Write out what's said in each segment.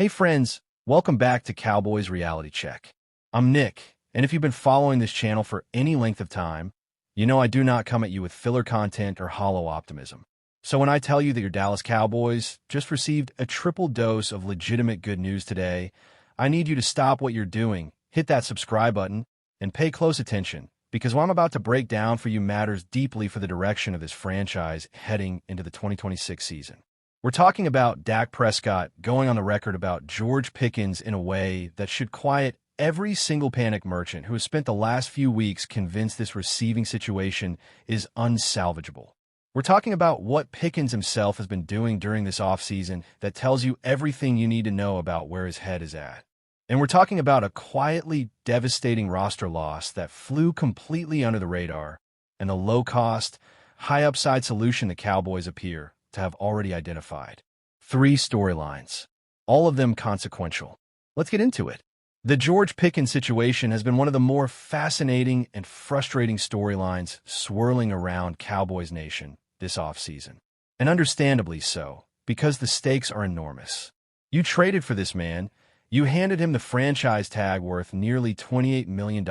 Hey friends, welcome back to Cowboys Reality Check. I'm Nick, and if you've been following this channel for any length of time, you know I do not come at you with filler content or hollow optimism. So when I tell you that your Dallas Cowboys just received a triple dose of legitimate good news today, I need you to stop what you're doing, hit that subscribe button, and pay close attention, because what I'm about to break down for you matters deeply for the direction of this franchise heading into the 2026 season. We're talking about Dak Prescott going on the record about George Pickens in a way that should quiet every single panic merchant who has spent the last few weeks convinced this receiving situation is unsalvageable. We're talking about what Pickens himself has been doing during this offseason that tells you everything you need to know about where his head is at. And we're talking about a quietly devastating roster loss that flew completely under the radar and the low-cost, high-upside solution the Cowboys appear to have already identified. 3 storylines, all of them consequential. Let's get into it. The George Pickens situation has been one of the more fascinating and frustrating storylines swirling around Cowboys Nation this offseason. And understandably so, because the stakes are enormous. You traded for this man, you handed him the franchise tag worth nearly $28 million.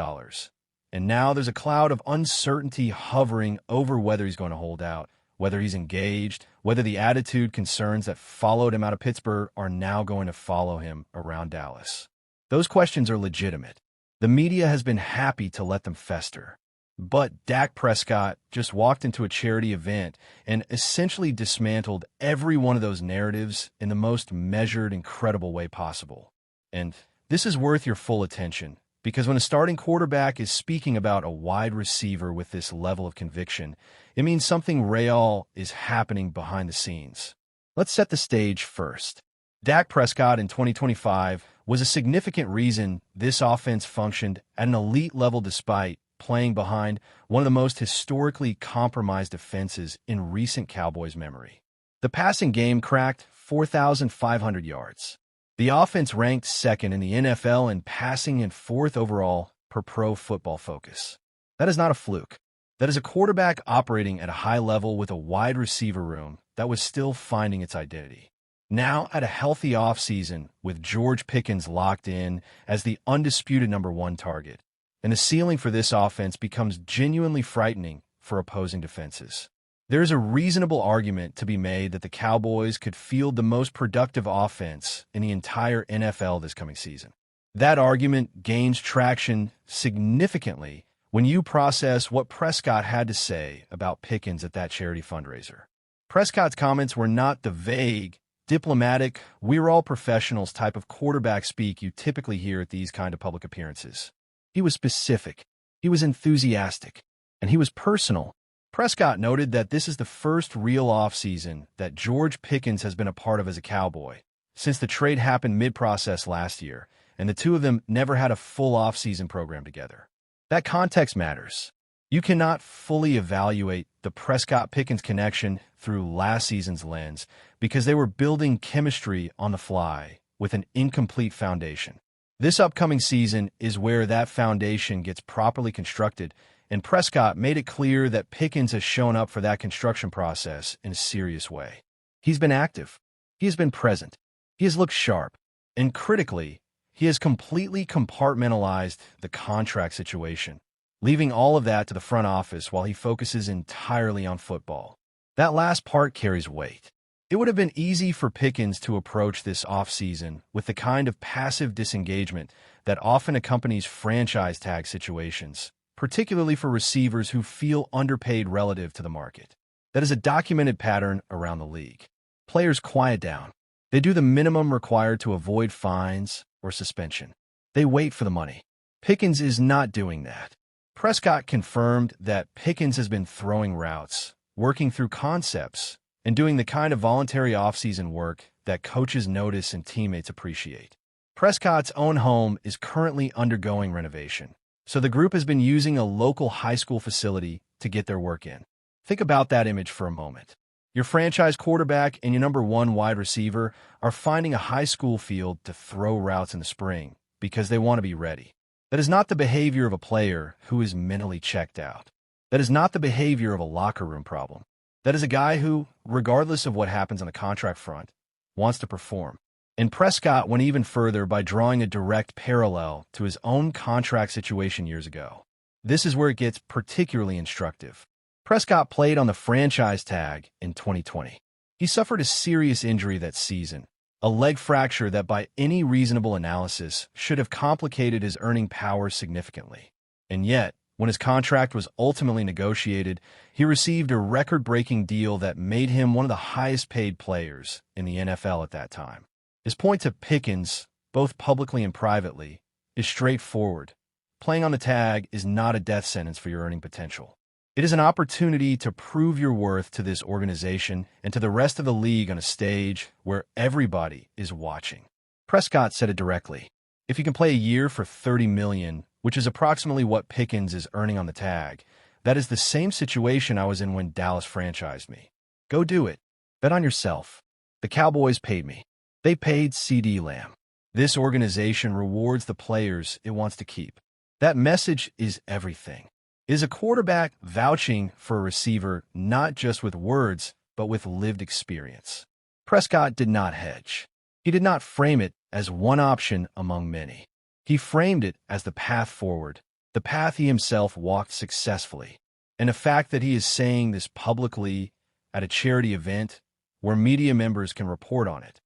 And now there's a cloud of uncertainty hovering over whether he's going to hold out, whether he's engaged, whether the attitude concerns that followed him out of Pittsburgh are now going to follow him around Dallas. Those questions are legitimate. The media has been happy to let them fester. But Dak Prescott just walked into a charity event and essentially dismantled every one of those narratives in the most measured, incredible way possible. And this is worth your full attention, because when a starting quarterback is speaking about a wide receiver with this level of conviction, it means something real is happening behind the scenes. Let's set the stage first. Dak Prescott in 2025 was a significant reason this offense functioned at an elite level despite playing behind one of the most historically compromised defenses in recent Cowboys memory. The passing game cracked 4,500 yards. The offense ranked second in the NFL in passing and 4th overall per Pro Football Focus. That is not a fluke. That is a quarterback operating at a high level with a wide receiver room that was still finding its identity. Now at a healthy offseason with George Pickens locked in as the undisputed number 1 target, and the ceiling for this offense becomes genuinely frightening for opposing defenses. There is a reasonable argument to be made that the Cowboys could field the most productive offense in the entire NFL this coming season. That argument gains traction significantly when you process what Prescott had to say about Pickens at that charity fundraiser. Prescott's comments were not the vague, diplomatic, we're all professionals type of quarterback speak you typically hear at these kind of public appearances. He was specific, he was enthusiastic, and he was personal. Prescott noted that this is the first real offseason that George Pickens has been a part of as a Cowboy, since the trade happened mid-process last year, and the two of them never had a full offseason program together. That context matters. You cannot fully evaluate the Prescott-Pickens connection through last season's lens because they were building chemistry on the fly with an incomplete foundation. This upcoming season is where that foundation gets properly constructed, and Prescott made it clear that Pickens has shown up for that construction process in a serious way. He's been active. He has been present. He has looked sharp. And critically, he has completely compartmentalized the contract situation, leaving all of that to the front office while he focuses entirely on football. That last part carries weight. It would have been easy for Pickens to approach this offseason with the kind of passive disengagement that often accompanies franchise tag situations, particularly for receivers who feel underpaid relative to the market. That is a documented pattern around the league. Players quiet down. They do the minimum required to avoid fines or suspension. They wait for the money. Pickens is not doing that. Prescott confirmed that Pickens has been throwing routes, working through concepts, and doing the kind of voluntary offseason work that coaches notice and teammates appreciate. Prescott's own home is currently undergoing renovation, so the group has been using a local high school facility to get their work in. Think about that image for a moment. Your franchise quarterback and your number 1 wide receiver are finding a high school field to throw routes in the spring because they want to be ready. That is not the behavior of a player who is mentally checked out. That is not the behavior of a locker room problem. That is a guy who, regardless of what happens on the contract front, wants to perform. And Prescott went even further by drawing a direct parallel to his own contract situation years ago. This is where it gets particularly instructive. Prescott played on the franchise tag in 2020. He suffered a serious injury that season, a leg fracture that by any reasonable analysis should have complicated his earning power significantly. And yet, when his contract was ultimately negotiated, he received a record-breaking deal that made him one of the highest-paid players in the NFL at that time. His point to Pickens, both publicly and privately, is straightforward. Playing on the tag is not a death sentence for your earning potential. It is an opportunity to prove your worth to this organization and to the rest of the league on a stage where everybody is watching. Prescott said it directly. If you can play a year for $30 million, which is approximately what Pickens is earning on the tag, that is the same situation I was in when Dallas franchised me. Go do it. Bet on yourself. The Cowboys paid me. They paid CeeDee Lamb. This organization rewards the players it wants to keep. That message is everything. It is a quarterback vouching for a receiver not just with words, but with lived experience. Prescott did not hedge. He did not frame it as one option among many. He framed it as the path forward, the path he himself walked successfully. And the fact that he is saying this publicly at a charity event where media members can report on it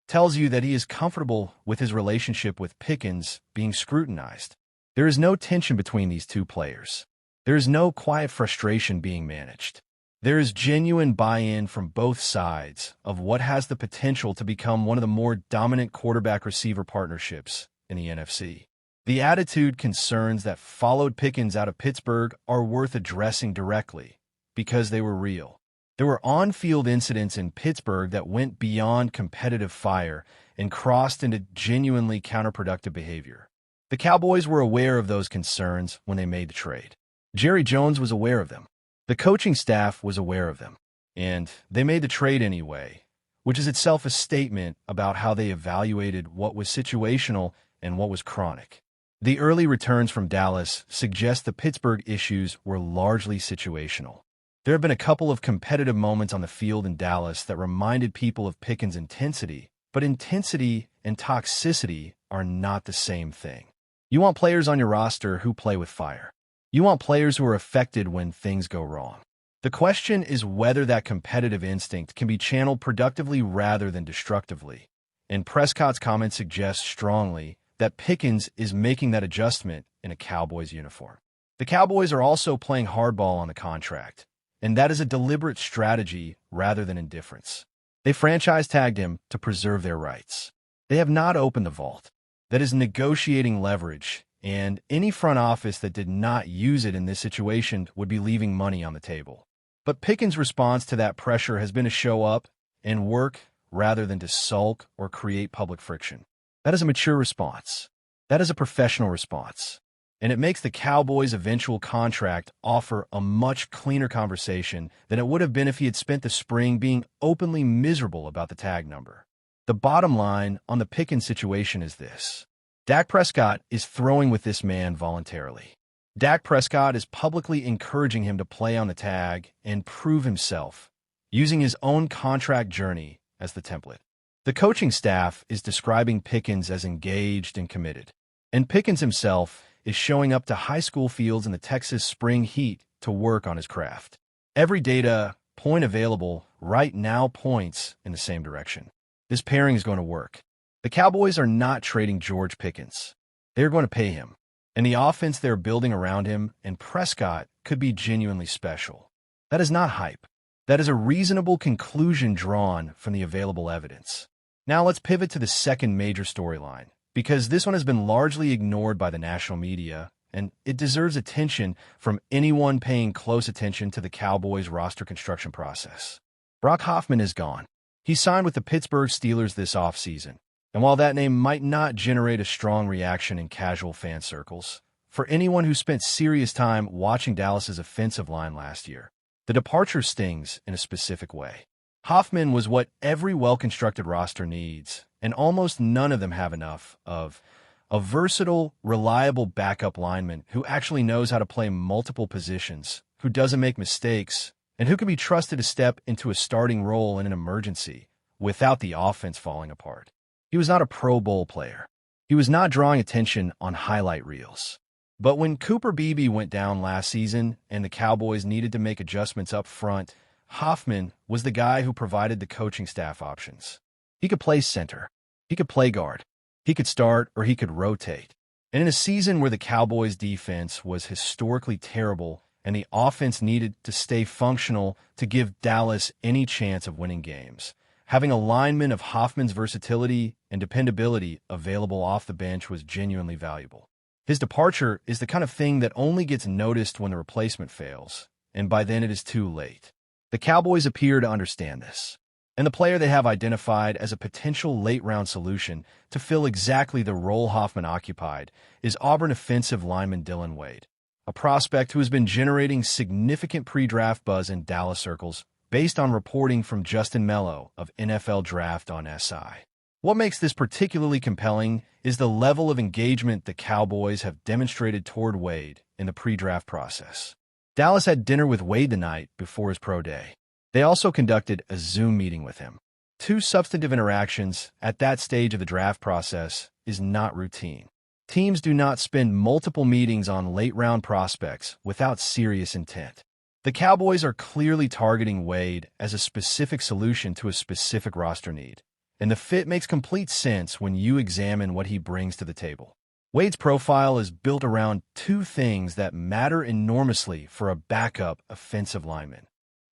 tells you that he is comfortable with his relationship with Pickens being scrutinized. There is no tension between these two players. There is no quiet frustration being managed. There is genuine buy-in from both sides of what has the potential to become one of the more dominant quarterback-receiver partnerships in the NFC. The attitude concerns that followed Pickens out of Pittsburgh are worth addressing directly because they were real. There were on-field incidents in Pittsburgh that went beyond competitive fire and crossed into genuinely counterproductive behavior. The Cowboys were aware of those concerns when they made the trade. Jerry Jones was aware of them. The coaching staff was aware of them. And they made the trade anyway, which is itself a statement about how they evaluated what was situational and what was chronic. The early returns from Dallas suggest the Pittsburgh issues were largely situational. There have been a couple of competitive moments on the field in Dallas that reminded people of Pickens' intensity, but intensity and toxicity are not the same thing. You want players on your roster who play with fire. You want players who are affected when things go wrong. The question is whether that competitive instinct can be channeled productively rather than destructively. And Prescott's comment suggests strongly that Pickens is making that adjustment in a Cowboys uniform. The Cowboys are also playing hardball on the contract, and that is a deliberate strategy rather than indifference. They franchise tagged him to preserve their rights. They have not opened the vault. That is negotiating leverage, and any front office that did not use it in this situation would be leaving money on the table. But Pickens' response to that pressure has been to show up and work rather than to sulk or create public friction. That is a mature response. That is a professional response. And it makes the Cowboys' eventual contract offer a much cleaner conversation than it would have been if he had spent the spring being openly miserable about the tag number. The bottom line on the Pickens situation is this. Dak Prescott is throwing with this man voluntarily. Dak Prescott is publicly encouraging him to play on the tag and prove himself, using his own contract journey as the template. The coaching staff is describing Pickens as engaged and committed, and Pickens himself is showing up to high school fields in the Texas spring heat to work on his craft. Every data point available right now points in the same direction. This pairing is going to work. The Cowboys are not trading George Pickens. They're going to pay him, and the offense they're building around him and Prescott could be genuinely special. That is not hype. That is a reasonable conclusion drawn from the available evidence. Now let's pivot to the second major storyline, because this one has been largely ignored by the national media, and it deserves attention from anyone paying close attention to the Cowboys roster construction process. Brock Hoffman is gone. He signed with the Pittsburgh Steelers this offseason, and while that name might not generate a strong reaction in casual fan circles, for anyone who spent serious time watching Dallas's offensive line last year, the departure stings in a specific way. Hoffman was what every well-constructed roster needs, and almost none of them have enough of a versatile, reliable backup lineman who actually knows how to play multiple positions, who doesn't make mistakes, and who can be trusted to step into a starting role in an emergency without the offense falling apart. He was not a Pro Bowl player. He was not drawing attention on highlight reels. But when Cooper Beebe went down last season and the Cowboys needed to make adjustments up front, Hoffman was the guy who provided the coaching staff options. He could play center. He could play guard. He could start or he could rotate. And in a season where the Cowboys' defense was historically terrible and the offense needed to stay functional to give Dallas any chance of winning games, having a lineman of Hoffman's versatility and dependability available off the bench was genuinely valuable. His departure is the kind of thing that only gets noticed when the replacement fails, and by then it is too late. The Cowboys appear to understand this, and the player they have identified as a potential late-round solution to fill exactly the role Hoffman occupied is Auburn offensive lineman Dillon Wade, a prospect who has been generating significant pre-draft buzz in Dallas circles based on reporting from Justin Mello of NFL Draft on SI. What makes this particularly compelling is the level of engagement the Cowboys have demonstrated toward Wade in the pre-draft process. Dallas had dinner with Wade the night before his pro day. They also conducted a Zoom meeting with him. 2 substantive interactions at that stage of the draft process is not routine. Teams do not spend multiple meetings on late-round prospects without serious intent. The Cowboys are clearly targeting Wade as a specific solution to a specific roster need, and the fit makes complete sense when you examine what he brings to the table. Wade's profile is built around 2 things that matter enormously for a backup offensive lineman: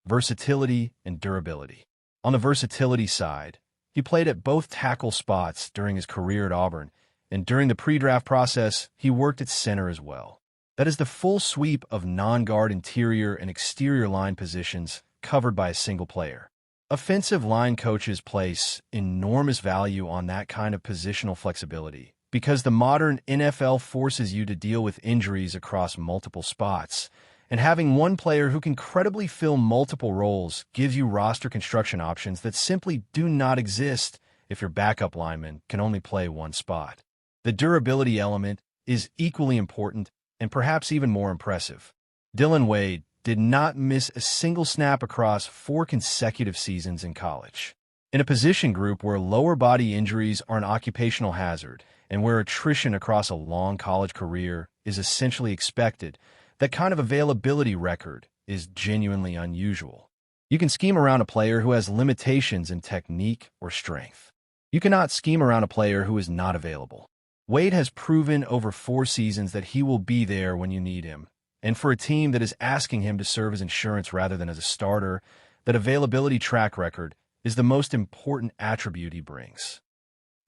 versatility and durability. On the versatility side, he played at both tackle spots during his career at Auburn, and during the pre-draft process, he worked at center as well. That is the full sweep of non-guard interior and exterior line positions covered by a single player. Offensive line coaches place enormous value on that kind of positional flexibility because the modern NFL forces you to deal with injuries across multiple spots, and having one player who can credibly fill multiple roles gives you roster construction options that simply do not exist if your backup lineman can only play one spot. The durability element is equally important and perhaps even more impressive. Dillon Wade did not miss a single snap across 4 consecutive seasons in college. In a position group where lower body injuries are an occupational hazard and where attrition across a long college career is essentially expected, that kind of availability record is genuinely unusual. You can scheme around a player who has limitations in technique or strength. You cannot scheme around a player who is not available. Wade has proven over 4 seasons that he will be there when you need him, and for a team that is asking him to serve as insurance rather than as a starter, that availability track record is the most important attribute he brings.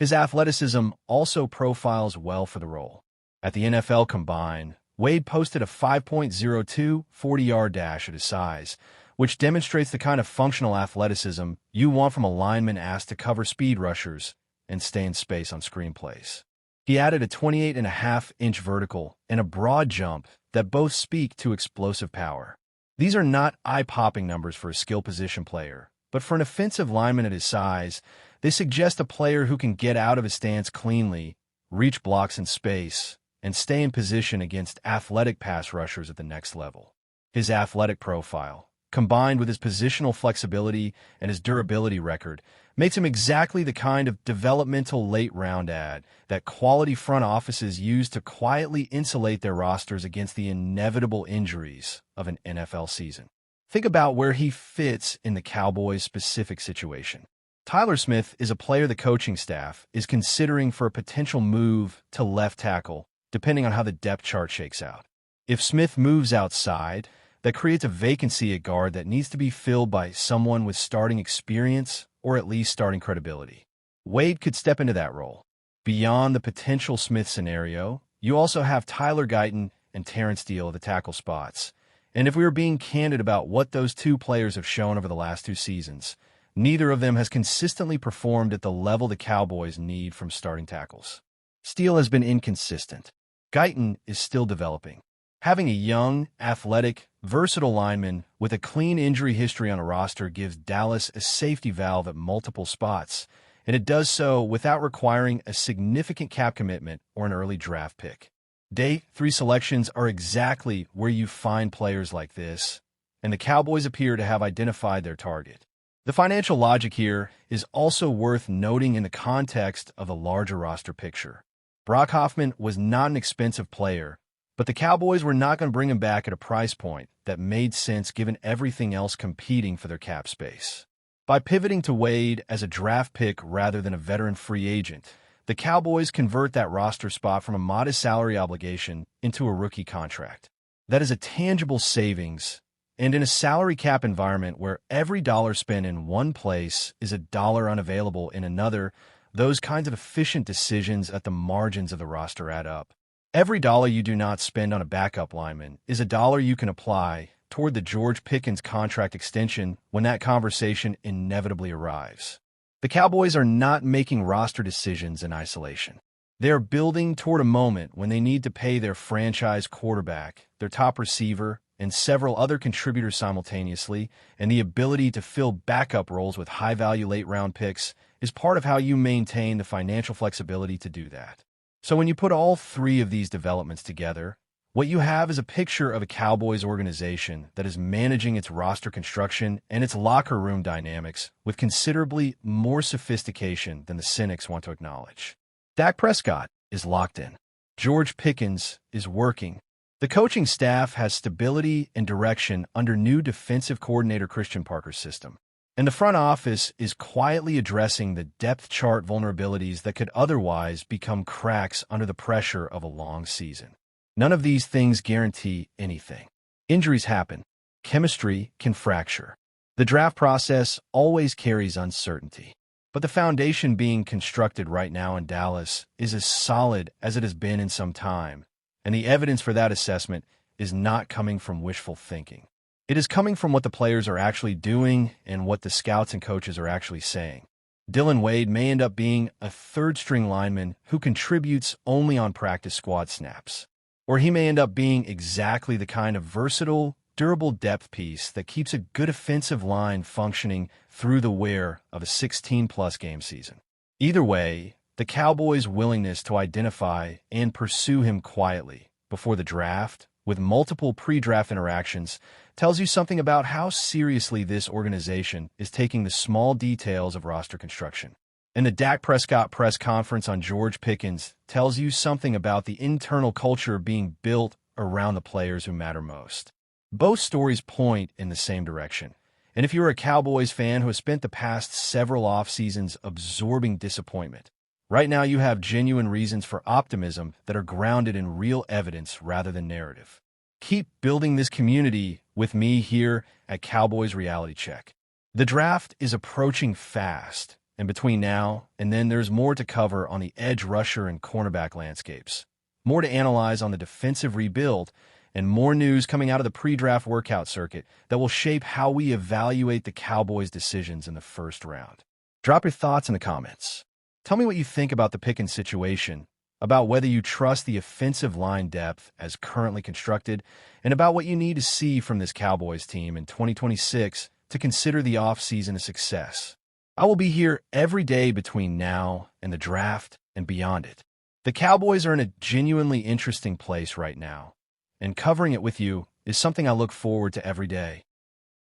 His athleticism also profiles well for the role. At the NFL Combine, Wade posted a 5.02 40-yard dash at his size, which demonstrates the kind of functional athleticism you want from a lineman asked to cover speed rushers and stay in space on screen plays. He added a 28.5-inch vertical and a broad jump that both speak to explosive power. These are not eye-popping numbers for a skill position player, but for an offensive lineman at his size, they suggest a player who can get out of his stance cleanly, reach blocks in space, and stay in position against athletic pass rushers at the next level. His athletic profile, combined with his positional flexibility and his durability record, makes him exactly the kind of developmental late-round ad that quality front offices use to quietly insulate their rosters against the inevitable injuries of an NFL season. Think about where he fits in the Cowboys' specific situation. Tyler Smith is a player the coaching staff is considering for a potential move to left tackle, depending on how the depth chart shakes out. If Smith moves outside, that creates a vacancy at guard that needs to be filled by someone with starting experience or at least starting credibility. Wade could step into that role. Beyond the potential Smith scenario, you also have Tyler Guyton and Terrence Steele at the tackle spots. And if we were being candid about what those 2 players have shown over the last 2 seasons, neither of them has consistently performed at the level the Cowboys need from starting tackles. Steele has been inconsistent. Guyton is still developing. Having a young, athletic, versatile lineman with a clean injury history on a roster gives Dallas a safety valve at multiple spots, and it does so without requiring a significant cap commitment or an early draft pick. Day 3 selections are exactly where you find players like this, and the Cowboys appear to have identified their target. The financial logic here is also worth noting in the context of the larger roster picture. Brock Hoffman was not an expensive player, but the Cowboys were not going to bring him back at a price point that made sense given everything else competing for their cap space. By pivoting to Wade as a draft pick rather than a veteran free agent, the Cowboys convert that roster spot from a modest salary obligation into a rookie contract. That is a tangible savings, and in a salary cap environment where every dollar spent in one place is a dollar unavailable in another, those kinds of efficient decisions at the margins of the roster add up. Every dollar you do not spend on a backup lineman is a dollar you can apply toward the George Pickens contract extension when that conversation inevitably arrives. The Cowboys are not making roster decisions in isolation. They are building toward a moment when they need to pay their franchise quarterback, their top receiver, and several other contributors simultaneously, and the ability to fill backup roles with high-value late-round picks is part of how you maintain the financial flexibility to do that. So when you put all three of these developments together, what you have is a picture of a Cowboys organization that is managing its roster construction and its locker room dynamics with considerably more sophistication than the cynics want to acknowledge. Dak Prescott is locked in. George Pickens is working. The coaching staff has stability and direction under new defensive coordinator Christian Parker's system. And the front office is quietly addressing the depth chart vulnerabilities that could otherwise become cracks under the pressure of a long season. None of these things guarantee anything. Injuries happen. Chemistry can fracture. The draft process always carries uncertainty. But the foundation being constructed right now in Dallas is as solid as it has been in some time. And the evidence for that assessment is not coming from wishful thinking. It is coming from what the players are actually doing and what the scouts and coaches are actually saying. Dillon Wade may end up being a third-string lineman who contributes only on practice squad snaps. Or he may end up being exactly the kind of versatile, durable depth piece that keeps a good offensive line functioning through the wear of a 16-plus game season. Either way, the Cowboys' willingness to identify and pursue him quietly before the draft, with multiple pre-draft interactions, tells you something about how seriously this organization is taking the small details of roster construction. And the Dak Prescott press conference on George Pickens tells you something about the internal culture being built around the players who matter most. Both stories point in the same direction. And if you're a Cowboys fan who has spent the past several off-seasons absorbing disappointment, right now you have genuine reasons for optimism that are grounded in real evidence rather than narrative. Keep building this community with me here at Cowboys Reality Check. The draft is approaching fast, and between now and then there's more to cover on the edge rusher and cornerback landscapes, more to analyze on the defensive rebuild, and more news coming out of the pre-draft workout circuit that will shape how we evaluate the Cowboys' decisions in the first round. Drop your thoughts in the comments. Tell me what you think about the Pickens situation, about whether you trust the offensive line depth as currently constructed, and about what you need to see from this Cowboys team in 2026 to consider the offseason a success. I will be here every day between now and the draft and beyond it. The Cowboys are in a genuinely interesting place right now, and covering it with you is something I look forward to every day.